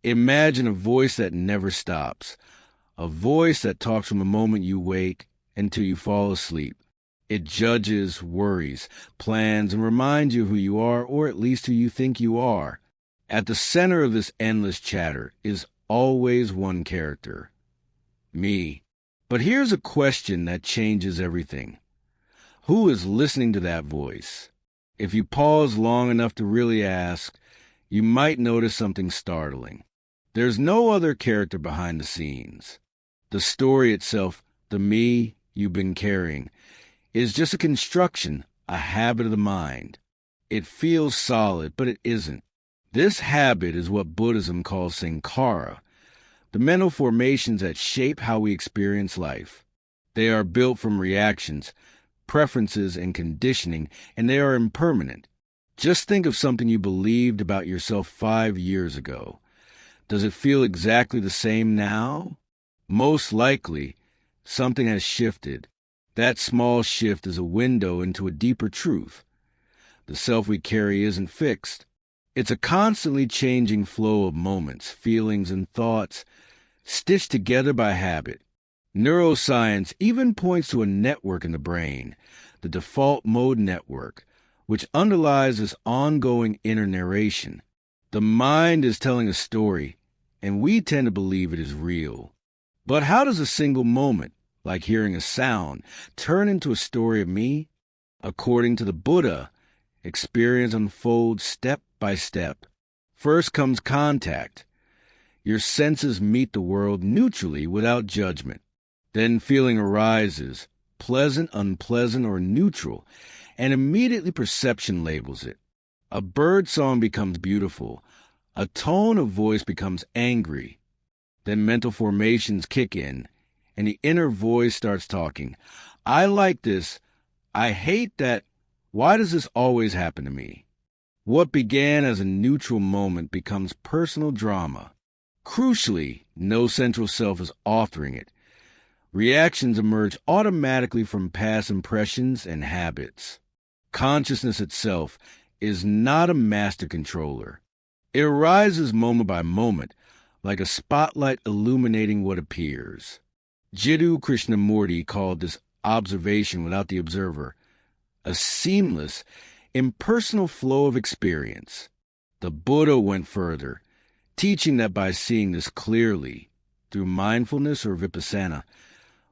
Imagine a voice that never stops, a voice that talks from the moment you wake until you fall asleep. It judges, worries, plans, and reminds you who you are, or at least who you think you are. At the center of this endless chatter is always one character: me. But here's a question that changes everything. Who is listening to that voice? If you pause long enough to really ask, you might notice something startling. There's no other character behind the scenes. The story itself, the me you've been carrying, is just a construction, a habit of the mind. It feels solid, but it isn't. This habit is what Buddhism calls sankhara, the mental formations that shape how we experience life. They are built from reactions, preferences, and conditioning, and they are impermanent. Just think of something you believed about yourself 5 years ago. Does it feel exactly the same now? Most likely, something has shifted. That small shift is a window into a deeper truth. The self we carry isn't fixed. It's a constantly changing flow of moments, feelings, and thoughts, stitched together by habit. Neuroscience even points to a network in the brain, the default mode network, which underlies this ongoing inner narration. The mind is telling a story, and we tend to believe it is real. But how does a single moment, like hearing a sound, turn into a story of me? According to the Buddha, experience unfolds step by step. First comes contact. Your senses meet the world neutrally without judgment. Then feeling arises, pleasant, unpleasant, or neutral, and immediately perception labels it. A bird song becomes beautiful. A tone of voice becomes angry. Then mental formations kick in, and the inner voice starts talking. I like this. I hate that. Why does this always happen to me? What began as a neutral moment becomes personal drama. Crucially, no central self is authoring it. Reactions emerge automatically from past impressions and habits. Consciousness itself is not a master controller. It arises moment by moment, like a spotlight illuminating what appears. Jiddu Krishnamurti called this observation without the observer a seamless, impersonal flow of experience. The Buddha went further, teaching that by seeing this clearly, through mindfulness or vipassana,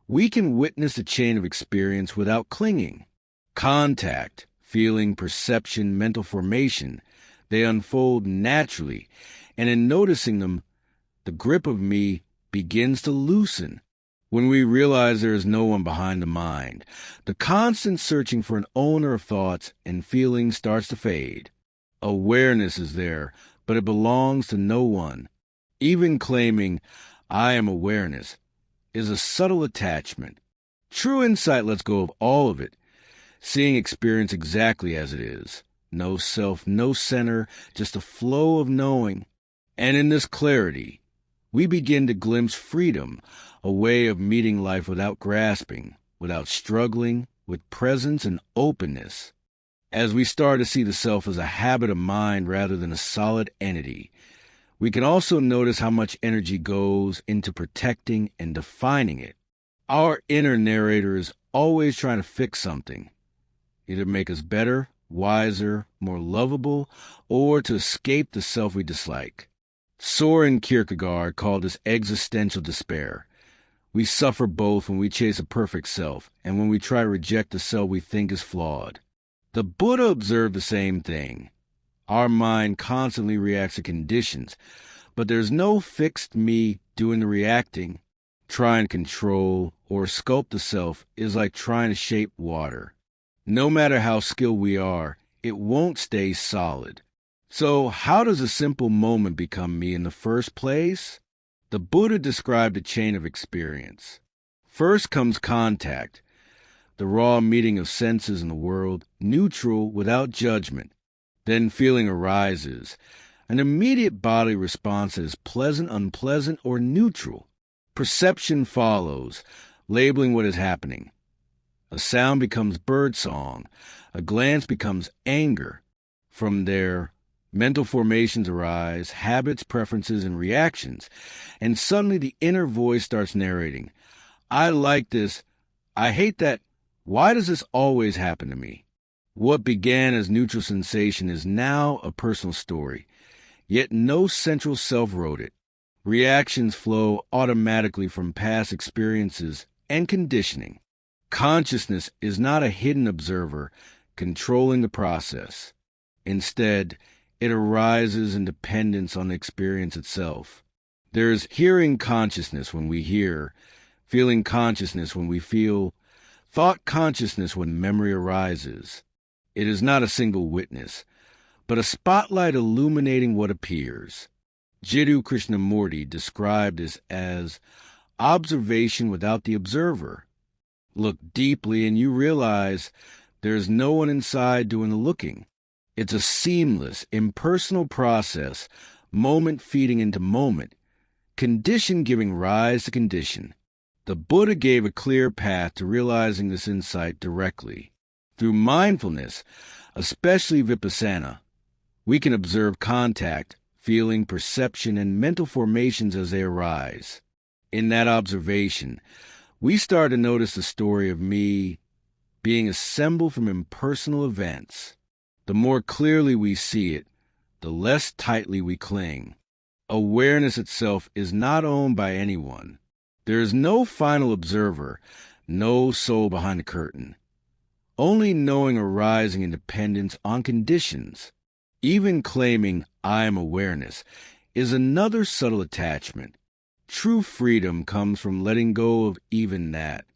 we can witness a chain of experience without clinging. Contact, feeling, perception, mental formation, they unfold naturally, and in noticing them, the grip of me begins to loosen. When we realize there is no one behind the mind, the constant searching for an owner of thoughts and feelings starts to fade. Awareness is there, but it belongs to no one. Even claiming, I am awareness, is a subtle attachment. True insight lets go of all of it, seeing experience exactly as it is. No self, no center, just a flow of knowing. And in this clarity, we begin to glimpse freedom, a way of meeting life without grasping, without struggling, with presence and openness. As we start to see the self as a habit of mind rather than a solid entity, we can also notice how much energy goes into protecting and defining it. Our inner narrator is always trying to fix something, either make us better, wiser, more lovable, or to escape the self we dislike. Soren Kierkegaard called this existential despair. We suffer both when we chase a perfect self and when we try to reject the self we think is flawed. The Buddha observed the same thing. Our mind constantly reacts to conditions, but there's no fixed me doing the reacting. Trying to control or sculpt the self is like trying to shape water. No matter how skilled we are, it won't stay solid. So how does a simple moment become me in the first place? The Buddha described a chain of experience. First comes contact, the raw meeting of senses in the world, neutral without judgment. Then feeling arises, an immediate bodily response that is pleasant, unpleasant, or neutral. Perception follows, labeling what is happening. A sound becomes birdsong, a glance becomes anger. From there, Mental formations arise, habits, preferences, and reactions, and suddenly the inner voice starts narrating. I like this. I hate that. Why does this always happen to me? What began as neutral sensation is now a personal story, yet no central self wrote it. Reactions flow automatically from past experiences and conditioning. Consciousness is not a hidden observer controlling the process. Instead, it arises in dependence on the experience itself. There is hearing consciousness when we hear, feeling consciousness when we feel, thought consciousness when memory arises. It is not a single witness, but a spotlight illuminating what appears. Jiddu Krishnamurti described this as observation without the observer. Look deeply and you realize there is no one inside doing the looking. It's a seamless, impersonal process, moment feeding into moment, condition giving rise to condition. The Buddha gave a clear path to realizing this insight directly. Through mindfulness, especially vipassana, we can observe contact, feeling, perception, and mental formations as they arise. In that observation, we start to notice the story of me being assembled from impersonal events. The more clearly we see it, the less tightly we cling. Awareness itself is not owned by anyone. There is no final observer, no soul behind the curtain. Only knowing arising in dependence on conditions. Even claiming I am awareness is another subtle attachment. True freedom comes from letting go of even that.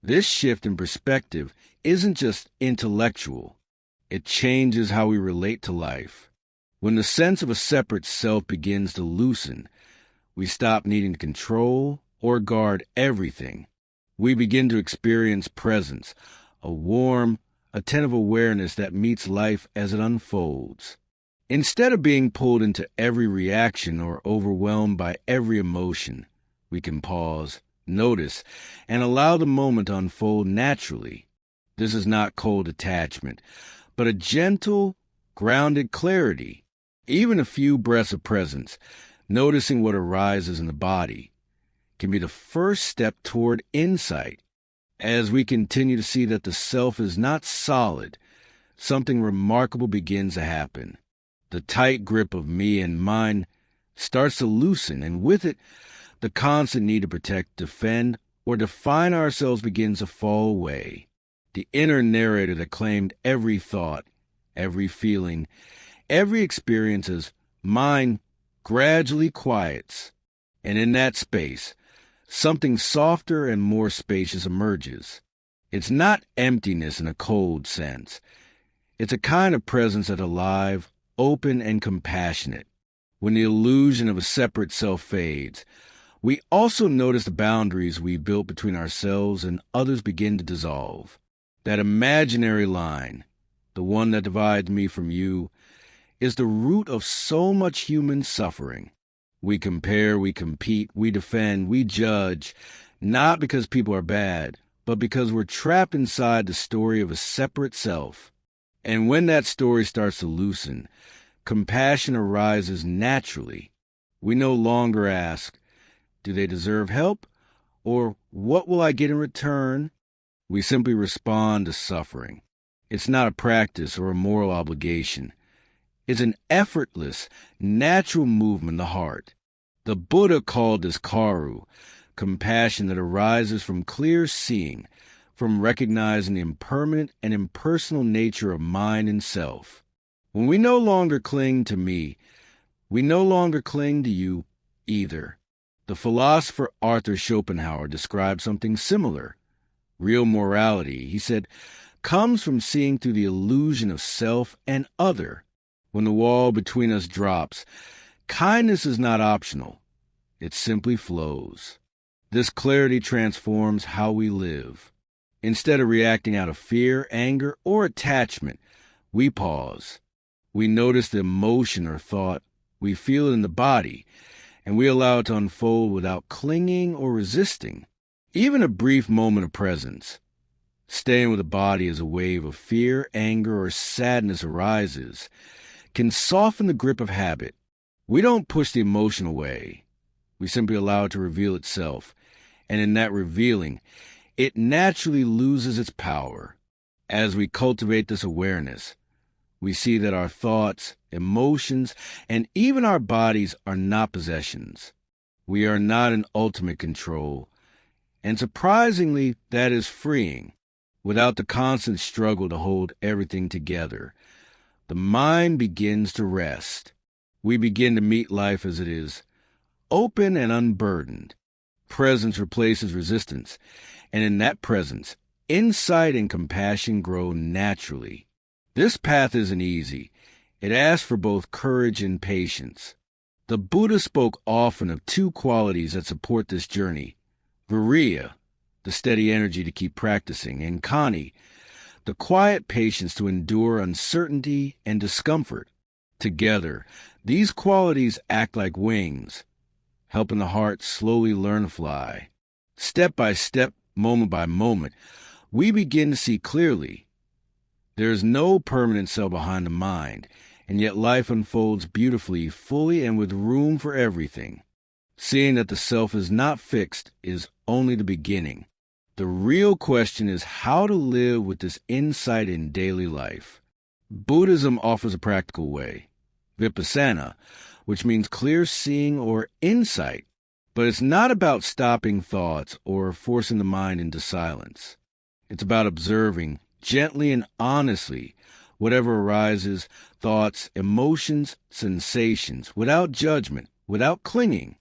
This shift in perspective isn't just intellectual. It changes how we relate to life. When the sense of a separate self begins to loosen, we stop needing to control or guard everything. We begin to experience presence, a warm, attentive awareness that meets life as it unfolds. Instead of being pulled into every reaction or overwhelmed by every emotion, we can pause, notice, and allow the moment to unfold naturally. This is not cold attachment, but a gentle, grounded clarity. Even a few breaths of presence, noticing what arises in the body, can be the first step toward insight. As we continue to see that the self is not solid, something remarkable begins to happen. The tight grip of me and mine starts to loosen, and with it, the constant need to protect, defend, or define ourselves begins to fall away. The inner narrator that claimed every thought, every feeling, every experience as mine gradually quiets, and in that space, something softer and more spacious emerges. It's not emptiness in a cold sense. It's a kind of presence that's alive, open, and compassionate. When the illusion of a separate self fades, we also notice the boundaries we built between ourselves and others begin to dissolve. That imaginary line, the one that divides me from you, is the root of so much human suffering. We compare, we compete, we defend, we judge, not because people are bad, but because we're trapped inside the story of a separate self. And when that story starts to loosen, compassion arises naturally. We no longer ask, do they deserve help? Or what will I get in return? We simply respond to suffering. It's not a practice or a moral obligation. It's an effortless, natural movement of the heart. The Buddha called this karu, compassion that arises from clear seeing, from recognizing the impermanent and impersonal nature of mind and self. When we no longer cling to me, we no longer cling to you either. The philosopher Arthur Schopenhauer described something similar. Real morality, he said, comes from seeing through the illusion of self and other. When the wall between us drops, kindness is not optional. It simply flows. This clarity transforms how we live. Instead of reacting out of fear, anger, or attachment, we pause. We notice the emotion or thought. We feel it in the body, and we allow it to unfold without clinging or resisting. Even a brief moment of presence, staying with the body as a wave of fear, anger, or sadness arises, can soften the grip of habit. We don't push the emotion away. We simply allow it to reveal itself. And in that revealing, it naturally loses its power. As we cultivate this awareness, we see that our thoughts, emotions, and even our bodies are not possessions. We are not in ultimate control. And surprisingly, that is freeing, without the constant struggle to hold everything together. The mind begins to rest. We begin to meet life as it is, open and unburdened. Presence replaces resistance, and in that presence, insight and compassion grow naturally. This path isn't easy. It asks for both courage and patience. The Buddha spoke often of two qualities that support this journey: viriya, the steady energy to keep practicing, and kani, the quiet patience to endure uncertainty and discomfort. Together, these qualities act like wings, helping the heart slowly learn to fly. Step by step, moment by moment, we begin to see clearly. There is no permanent self behind the mind, and yet life unfolds beautifully, fully, and with room for everything. Seeing that the self is not fixed is only the beginning. The real question is how to live with this insight in daily life. Buddhism offers a practical way, vipassana, which means clear seeing or insight, but it's not about stopping thoughts or forcing the mind into silence. It's about observing gently and honestly whatever arises, thoughts, emotions, sensations, without judgment, without clinging.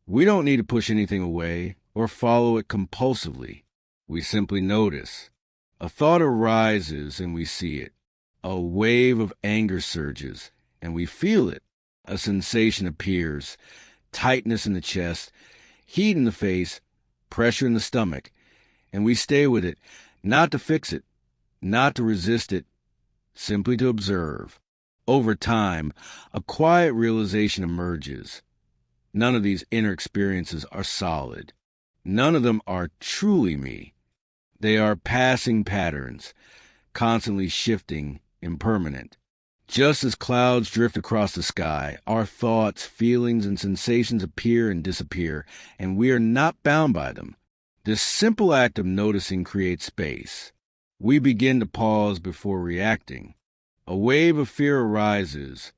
We don't need to push anything away or follow it compulsively. We simply notice. A thought arises and we see it. A wave of anger surges and we feel it. A sensation appears, tightness in the chest, heat in the face, pressure in the stomach, and we stay with it, not to fix it, not to resist it, simply to observe. Over time, a quiet realization emerges. None of these inner experiences are solid. None of them are truly me. They are passing patterns, constantly shifting, impermanent. Just as clouds drift across the sky, our thoughts, feelings, and sensations appear and disappear, and we are not bound by them. This simple act of noticing creates space. We begin to pause before reacting. A wave of fear arises.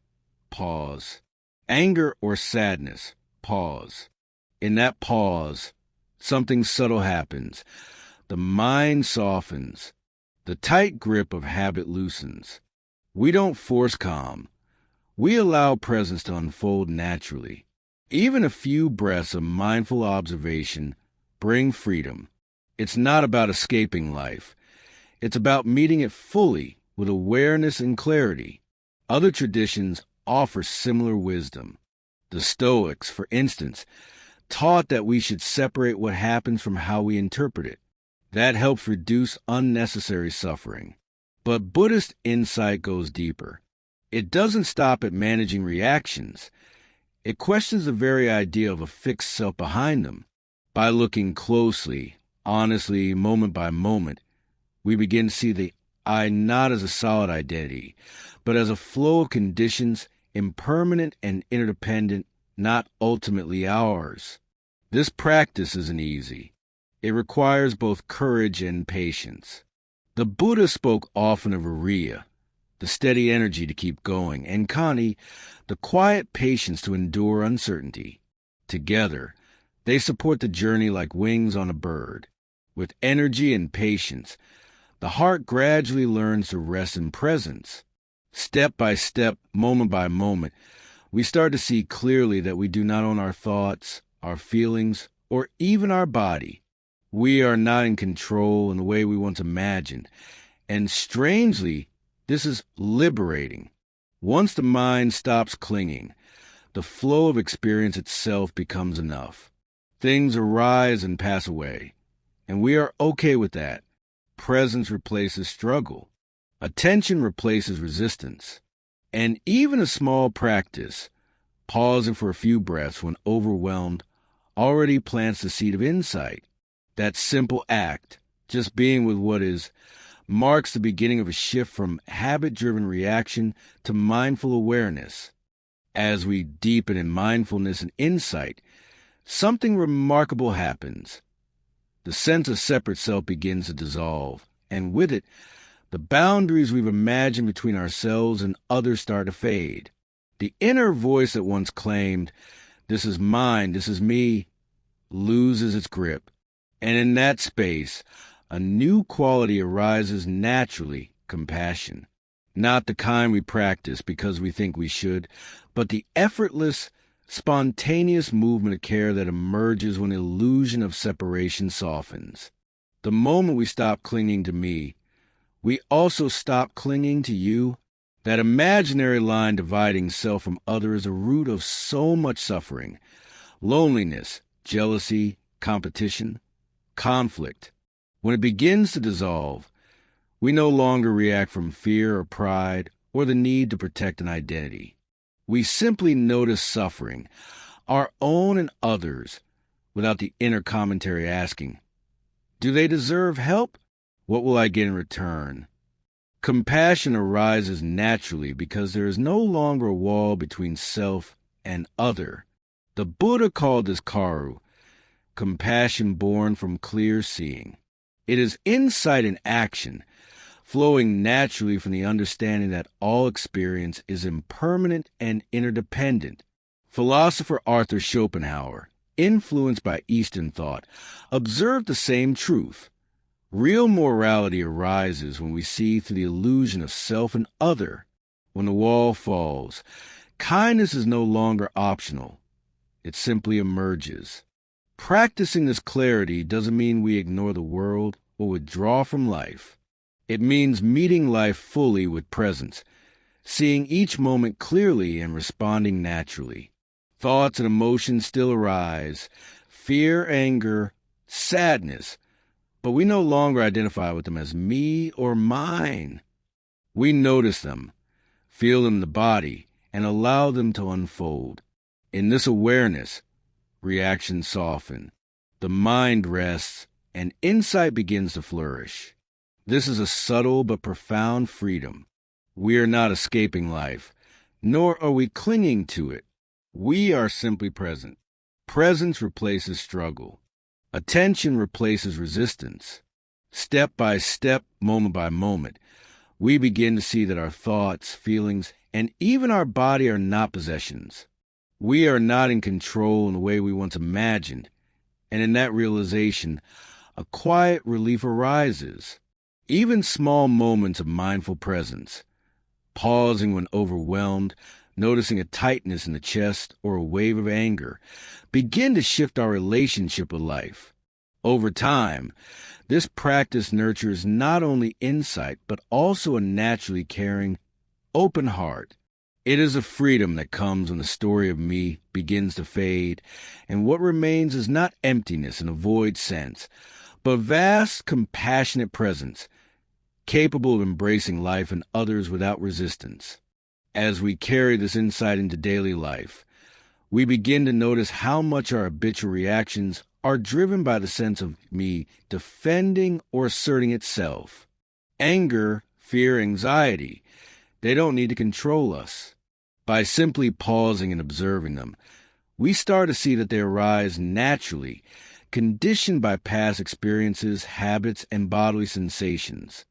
Pause. Anger or sadness. Pause. In that pause, something subtle happens. The mind softens. The tight grip of habit loosens. We don't force calm. We allow presence to unfold naturally. Even a few breaths of mindful observation bring freedom. It's not about escaping life. It's about meeting it fully with awareness and clarity. Other traditions offer similar wisdom. The Stoics, for instance, taught that we should separate what happens from how we interpret it. That helps reduce unnecessary suffering. But Buddhist insight goes deeper. It doesn't stop at managing reactions. It questions the very idea of a fixed self behind them. By looking closely, honestly, moment by moment, we begin to see the I not as a solid identity, but as a flow of conditions, impermanent and interdependent, not ultimately ours. This practice isn't easy. It requires both courage and patience. The Buddha spoke often of viriya, the steady energy to keep going, and kani, the quiet patience to endure uncertainty. Together, they support the journey like wings on a bird. With energy and patience, the heart gradually learns to rest in presence. Step by step, moment by moment, we start to see clearly that we do not own our thoughts, our feelings, or even our body. We are not in control in the way we once imagined. And strangely, this is liberating. Once the mind stops clinging, the flow of experience itself becomes enough. Things arise and pass away, and we are okay with that. Presence replaces struggle. Attention replaces resistance. And even a small practice, pausing for a few breaths when overwhelmed, already plants the seed of insight. That simple act, just being with what is, marks the beginning of a shift from habit-driven reaction to mindful awareness. As we deepen in mindfulness and insight, something remarkable happens. The sense of separate self begins to dissolve, and with it, the boundaries we've imagined between ourselves and others start to fade. The inner voice that once claimed, "This is mine, this is me," loses its grip. And in that space, a new quality arises naturally, compassion. Not the kind we practice because we think we should, but the effortless, spontaneous movement of care that emerges when the illusion of separation softens. The moment we stop clinging to me, we also stop clinging to you. That imaginary line dividing self from other is a root of so much suffering, loneliness, jealousy, competition, conflict. When it begins to dissolve, we no longer react from fear or pride or the need to protect an identity. We simply notice suffering, our own and others, without the inner commentary asking, "Do they deserve help? What will I get in return?" Compassion arises naturally because there is no longer a wall between self and other. The Buddha called this 𝐂𝐻𝐿, compassion born from clear seeing. It is insight in action, flowing naturally from the understanding that all experience is impermanent and interdependent. Philosopher Arthur Schopenhauer, influenced by Eastern thought, observed the same truth. Real morality arises when we see through the illusion of self and other. When the wall falls, kindness is no longer optional. It simply emerges. Practicing this clarity doesn't mean we ignore the world or withdraw from life. It means meeting life fully with presence, seeing each moment clearly and responding naturally. Thoughts and emotions still arise, fear, anger, sadness, but we no longer identify with them as me or mine. We notice them, feel them in the body, and allow them to unfold. In this awareness, reactions soften, the mind rests, and insight begins to flourish. This is a subtle but profound freedom. We are not escaping life, nor are we clinging to it. We are simply present. Presence replaces struggle. Attention replaces resistance. Step by step, moment by moment, we begin to see that our thoughts, feelings, and even our body are not possessions. We are not in control in the way we once imagined, and in that realization, a quiet relief arises. Even small moments of mindful presence, pausing when overwhelmed, noticing a tightness in the chest or a wave of anger, begin to shift our relationship with life. Over time, this practice nurtures not only insight, but also a naturally caring, open heart. It is a freedom that comes when the story of me begins to fade, and what remains is not emptiness in a void sense, but vast, compassionate presence, capable of embracing life and others without resistance. As we carry this insight into daily life, we begin to notice how much our habitual reactions are driven by the sense of me defending or asserting itself. Anger, fear, anxiety, they don't need to control us. By simply pausing and observing them, we start to see that they arise naturally, conditioned by past experiences, habits, and bodily sensations.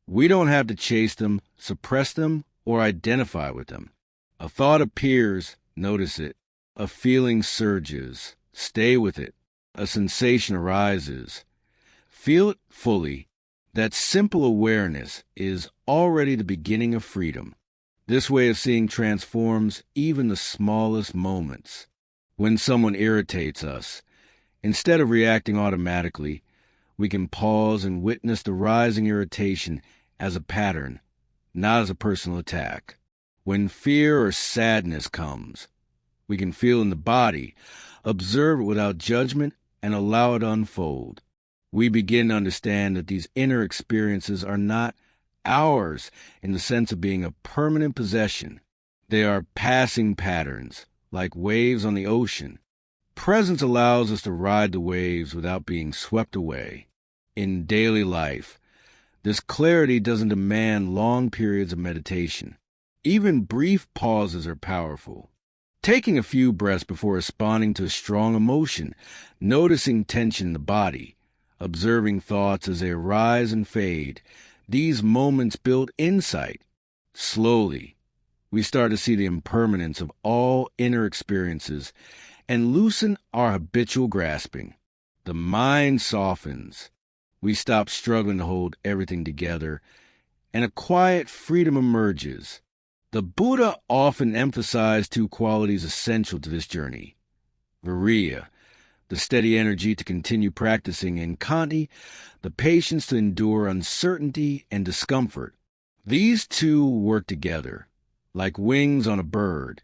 We don't have to chase them, suppress them, or identify with them. A thought appears, notice it. A feeling surges, stay with it. A sensation arises, feel it fully. That simple awareness is already the beginning of freedom. This way of seeing transforms even the smallest moments. When someone irritates us, instead of reacting automatically, we can pause and witness the rising irritation as a pattern, not as a personal attack. When fear or sadness comes, we can feel in the body, observe it without judgment, and allow it to unfold. We begin to understand that these inner experiences are not ours in the sense of being a permanent possession. They are passing patterns, like waves on the ocean. Presence allows us to ride the waves without being swept away. In daily life, This clarity doesn't demand long periods of meditation. Even brief pauses are powerful. Taking a few breaths before responding to a strong emotion, noticing tension in the body, observing thoughts as they arise and fade, these moments build insight. Slowly, we start to see the impermanence of all inner experiences and loosen our habitual grasping. The mind softens. We stop struggling to hold everything together, and a quiet freedom emerges. The Buddha often emphasized two qualities essential to this journey: viriya, the steady energy to continue practicing, and khanti, the patience to endure uncertainty and discomfort. These two work together, like wings on a bird,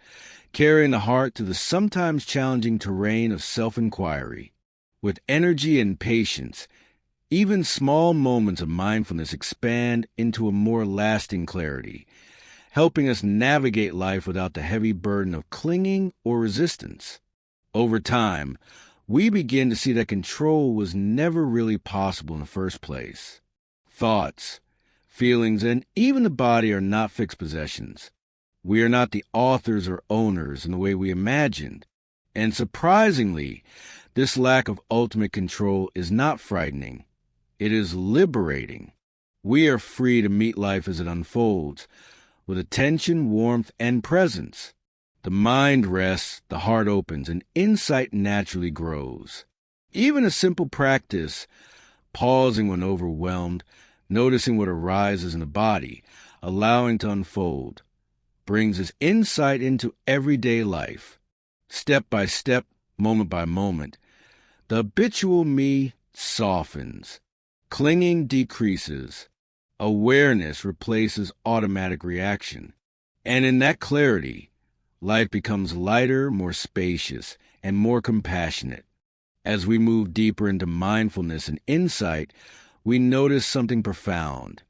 carrying the heart to the sometimes challenging terrain of self-inquiry. With energy and patience, even small moments of mindfulness expand into a more lasting clarity, helping us navigate life without the heavy burden of clinging or resistance. Over time, we begin to see that control was never really possible in the first place. Thoughts, feelings, and even the body are not fixed possessions. We are not the authors or owners in the way we imagined. And surprisingly, this lack of ultimate control is not frightening. It is liberating. We are free to meet life as it unfolds, with attention, warmth, and presence. The mind rests, the heart opens, and insight naturally grows. Even a simple practice, pausing when overwhelmed, noticing what arises in the body, allowing to unfold, brings us insight into everyday life. Step by step, moment by moment, the habitual me softens. Clinging decreases. Awareness replaces automatic reaction. And in that clarity, life becomes lighter, more spacious, and more compassionate. As we move deeper into mindfulness and insight, we notice something profound.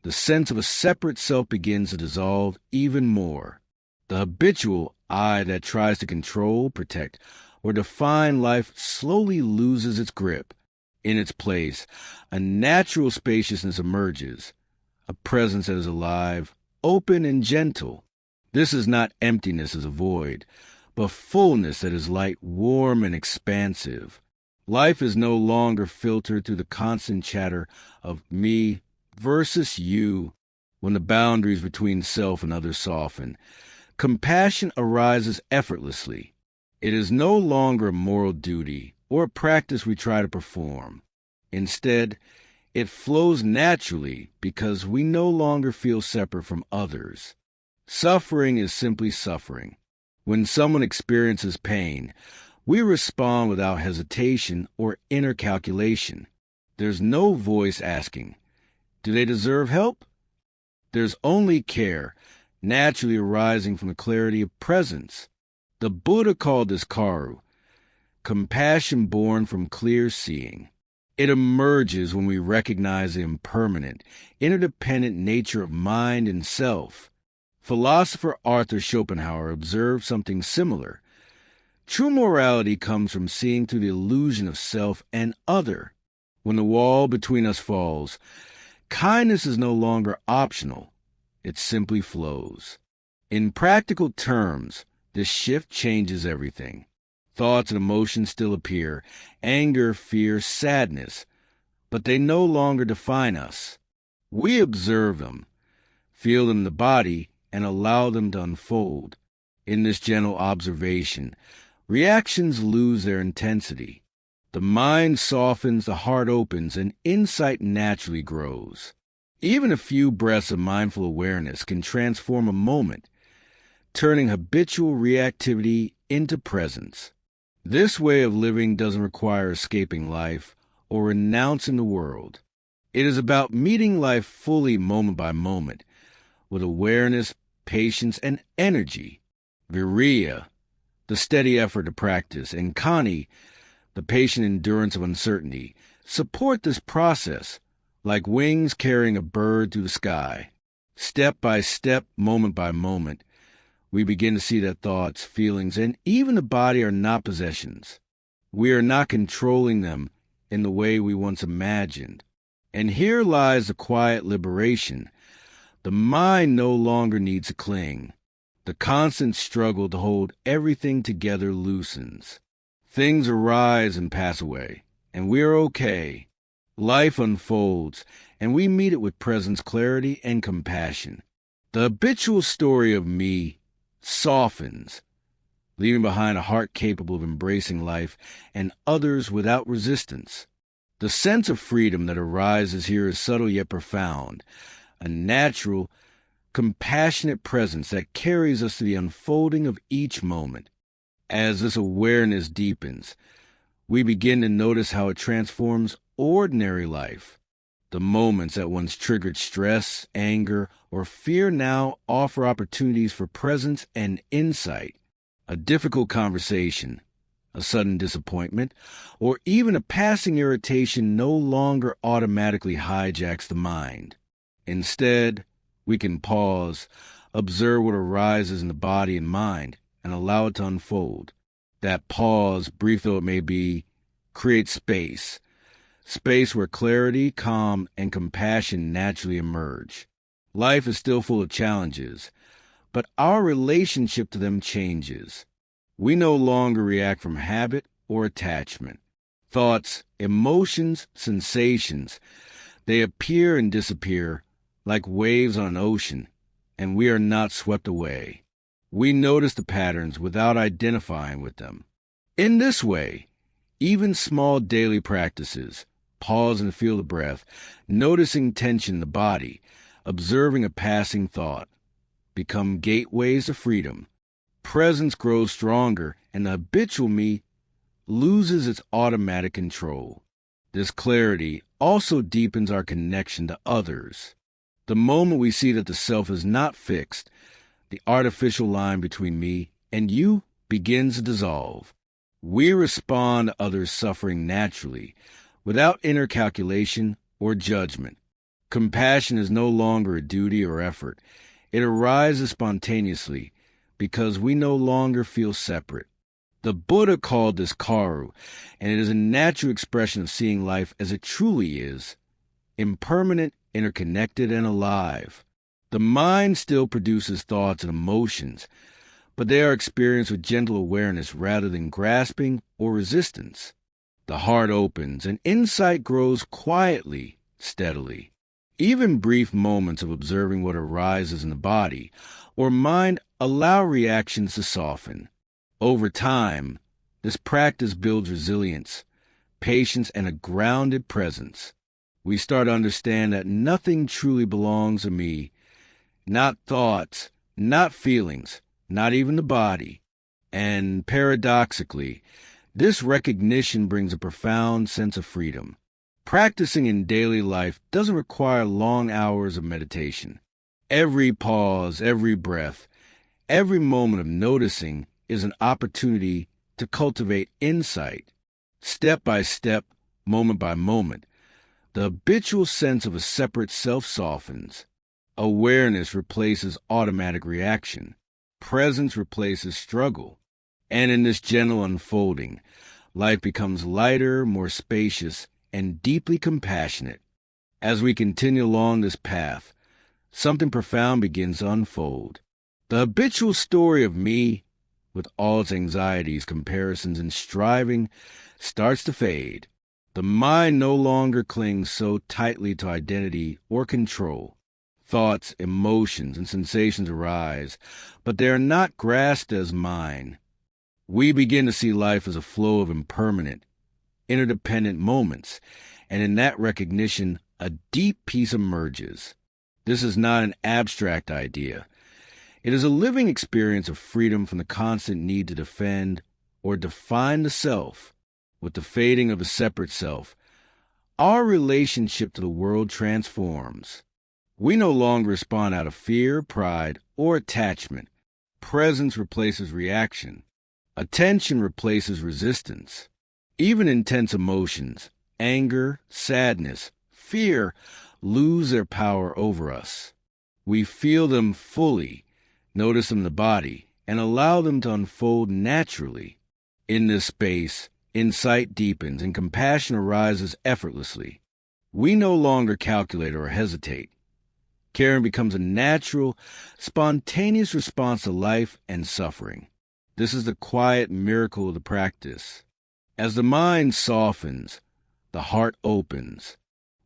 The sense of a separate self begins to dissolve even more. The habitual I that tries to control, protect, or define life slowly loses its grip. In its place, a natural spaciousness emerges, a presence that is alive, open, and gentle. This is not emptiness as a void, but fullness that is light, warm, and expansive. Life is no longer filtered through the constant chatter of me versus you. When the boundaries between self and others soften, compassion arises effortlessly. It is no longer a moral duty or a practice we try to perform. Instead, it flows naturally because we no longer feel separate from others. Suffering is simply suffering. When someone experiences pain, we respond without hesitation or inner calculation. There's no voice asking, do they deserve help? There's only care, naturally arising from the clarity of presence. The Buddha called this 𝐂𝐻, compassion born from clear seeing. It emerges when we recognize the impermanent, interdependent nature of mind and self. Philosopher Arthur Schopenhauer observed something similar. True morality comes from seeing through the illusion of self and other. When the wall between us falls, kindness is no longer optional. It simply flows. In practical terms, this shift changes everything. Thoughts and emotions still appear, anger, fear, sadness, but they no longer define us. We observe them, feel them in the body, and allow them to unfold. In this gentle observation, reactions lose their intensity. The mind softens, the heart opens, and insight naturally grows. Even a few breaths of mindful awareness can transform a moment, turning habitual reactivity into presence. This way of living doesn't require escaping life or renouncing the world. It is about meeting life fully moment by moment, with awareness, patience, and energy. Viriya, the steady effort to practice, and khanti, the patient endurance of uncertainty, support this process, like wings carrying a bird through the sky. Step by step, moment by moment, we begin to see that thoughts, feelings, and even the body are not possessions. We are not controlling them in the way we once imagined. And here lies the quiet liberation. The mind no longer needs to cling. The constant struggle to hold everything together loosens. Things arise and pass away, and we are okay. Life unfolds, and we meet it with presence, clarity, and compassion. The habitual story of me softens, leaving behind a heart capable of embracing life and others without resistance. The sense of freedom that arises here is subtle yet profound, a natural, compassionate presence that carries us to the unfolding of each moment. As this awareness deepens, we begin to notice how it transforms ordinary life. The moments that once triggered stress, anger, or fear now offer opportunities for presence and insight. A difficult conversation, a sudden disappointment, or even a passing irritation no longer automatically hijacks the mind. Instead, we can pause, observe what arises in the body and mind, and allow it to unfold. That pause, brief though it may be, creates space where clarity, calm, and compassion naturally emerge. Life is still full of challenges, but our relationship to them changes. We no longer react from habit or attachment. Thoughts, emotions, sensations, they appear and disappear like waves on an ocean, and we are not swept away. We notice the patterns without identifying with them. In this way, even small daily practices, pause and feel the breath, noticing tension in the body, observing a passing thought, become gateways to freedom. Presence grows stronger, and the habitual me loses its automatic control. This clarity also deepens our connection to others. The moment we see that the self is not fixed, the artificial line between me and you begins to dissolve. We respond to others' suffering naturally, without inner calculation or judgment. Compassion is no longer a duty or effort. It arises spontaneously because we no longer feel separate. The Buddha called this 𝐂𝐻, and it is a natural expression of seeing life as it truly is, impermanent, interconnected, and alive. The mind still produces thoughts and emotions, but they are experienced with gentle awareness rather than grasping or resistance. The heart opens, and insight grows quietly, steadily. Even brief moments of observing what arises in the body or mind allow reactions to soften. Over time, this practice builds resilience, patience, and a grounded presence. We start to understand that nothing truly belongs to me, not thoughts, not feelings, not even the body. And paradoxically, this recognition brings a profound sense of freedom. Practicing in daily life doesn't require long hours of meditation. Every pause, every breath, every moment of noticing is an opportunity to cultivate insight. Step by step, moment by moment, the habitual sense of a separate self softens. Awareness replaces automatic reaction. Presence replaces struggle. And in this gentle unfolding, life becomes lighter, more spacious, and deeply compassionate. As we continue along this path, something profound begins to unfold. The habitual story of me, with all its anxieties, comparisons, and striving, starts to fade. The mind no longer clings so tightly to identity or control. Thoughts, emotions, and sensations arise, but they are not grasped as mine. We begin to see life as a flow of impermanent, interdependent moments, and in that recognition, a deep peace emerges. This is not an abstract idea. It is a living experience of freedom from the constant need to defend or define the self. With the fading of a separate self, our relationship to the world transforms. We no longer respond out of fear, pride, or attachment. Presence replaces reaction. Attention replaces resistance. Even intense emotions, anger, sadness, fear, lose their power over us. We feel them fully, notice them in the body, and allow them to unfold naturally. In this space, insight deepens and compassion arises effortlessly. We no longer calculate or hesitate. Caring becomes a natural, spontaneous response to life and suffering. This is the quiet miracle of the practice. As the mind softens, the heart opens.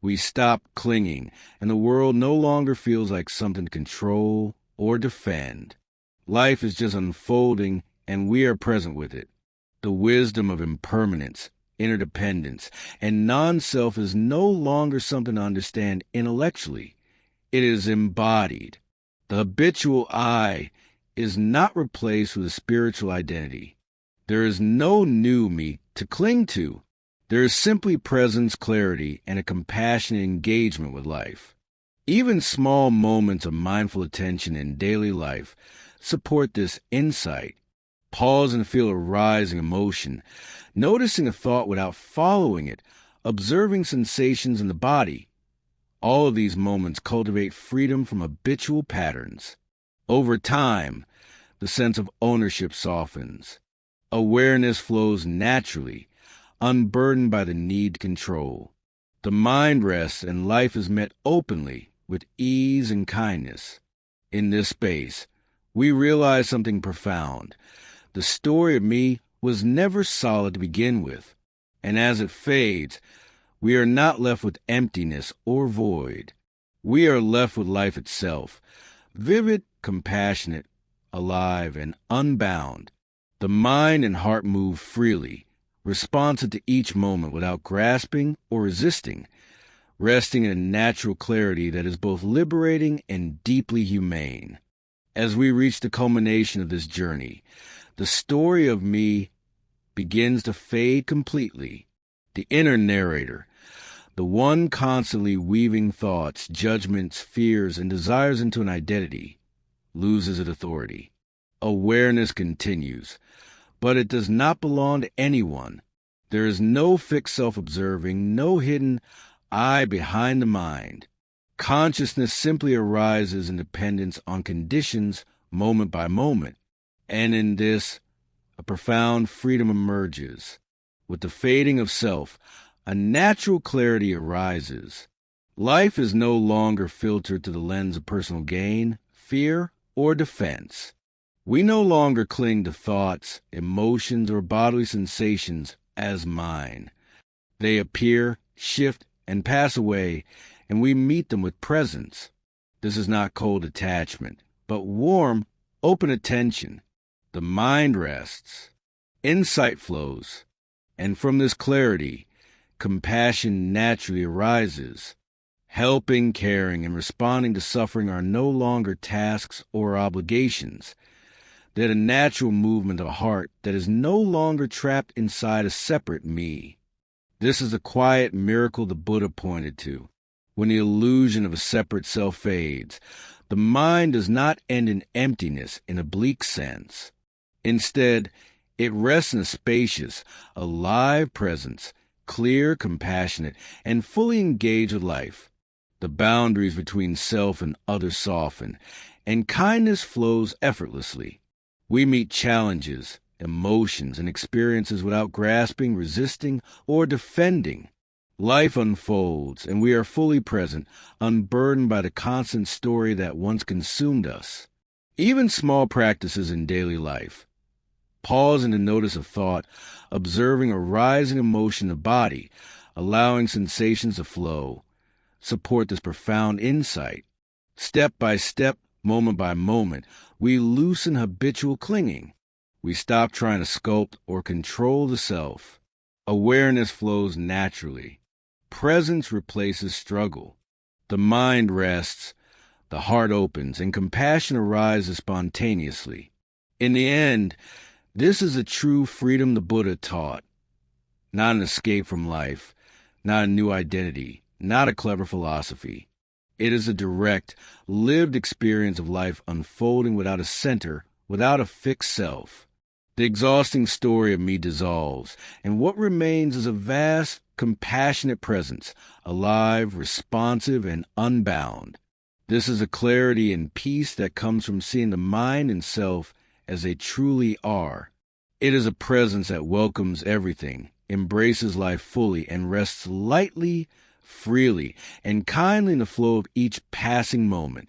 We stop clinging, and the world no longer feels like something to control or defend. Life is just unfolding, and we are present with it. The wisdom of impermanence, interdependence, and non-self is no longer something to understand intellectually. It is embodied. The habitual I is not replaced with a spiritual identity. There is no new me to cling to. There is simply presence, clarity, and a compassionate engagement with life. Even small moments of mindful attention in daily life support this insight. Pause and feel a rising emotion, noticing a thought without following it, observing sensations in the body. All of these moments cultivate freedom from habitual patterns. Over time, the sense of ownership softens. Awareness flows naturally, unburdened by the need to control. The mind rests and life is met openly with ease and kindness. In this space, we realize something profound. The story of me was never solid to begin with, and as it fades, we are not left with emptiness or void. We are left with life itself, vivid, compassionate, alive, and unbound. The mind and heart move freely, responsive to each moment without grasping or resisting, resting in a natural clarity that is both liberating and deeply humane. As we reach the culmination of this journey, the story of me begins to fade completely. The inner narrator, the one constantly weaving thoughts, judgments, fears, and desires into an identity, loses its authority. Awareness continues, but it does not belong to anyone. There is no fixed self-observing, no hidden I behind the mind. Consciousness simply arises in dependence on conditions moment by moment, and in this, a profound freedom emerges. With the fading of self, a natural clarity arises. Life is no longer filtered through the lens of personal gain, fear, or defense. We no longer cling to thoughts, emotions, or bodily sensations as mine. They appear, shift, and pass away, and we meet them with presence. This is not cold attachment, but warm, open attention. The mind rests, insight flows, and from this clarity, compassion naturally arises. Helping, caring, and responding to suffering are no longer tasks or obligations. They're a natural movement of a heart that is no longer trapped inside a separate me. This is the quiet miracle the Buddha pointed to. When the illusion of a separate self fades, the mind does not end in emptiness in a bleak sense. Instead, it rests in a spacious, alive presence, clear, compassionate, and fully engaged with life. The boundaries between self and other soften, and kindness flows effortlessly. We meet challenges, emotions, and experiences without grasping, resisting, or defending. Life unfolds, and we are fully present, unburdened by the constant story that once consumed us. Even small practices in daily life, pausing to notice a thought, observing a rising emotion of body, allowing sensations to flow, support this profound insight. Step by step, moment by moment, we loosen habitual clinging. We stop trying to sculpt or control the self. Awareness flows naturally. Presence replaces struggle. The mind rests, the heart opens, and compassion arises spontaneously. In the end, this is a true freedom the Buddha taught. Not an escape from life, not a new identity, not a clever philosophy. It is a direct, lived experience of life unfolding without a center, without a fixed self. The exhausting story of me dissolves, and what remains is a vast, compassionate presence, alive, responsive, and unbound. This is a clarity and peace that comes from seeing the mind and self as they truly are. It is a presence that welcomes everything, embraces life fully, and rests lightly, freely, and kindly in the flow of each passing moment.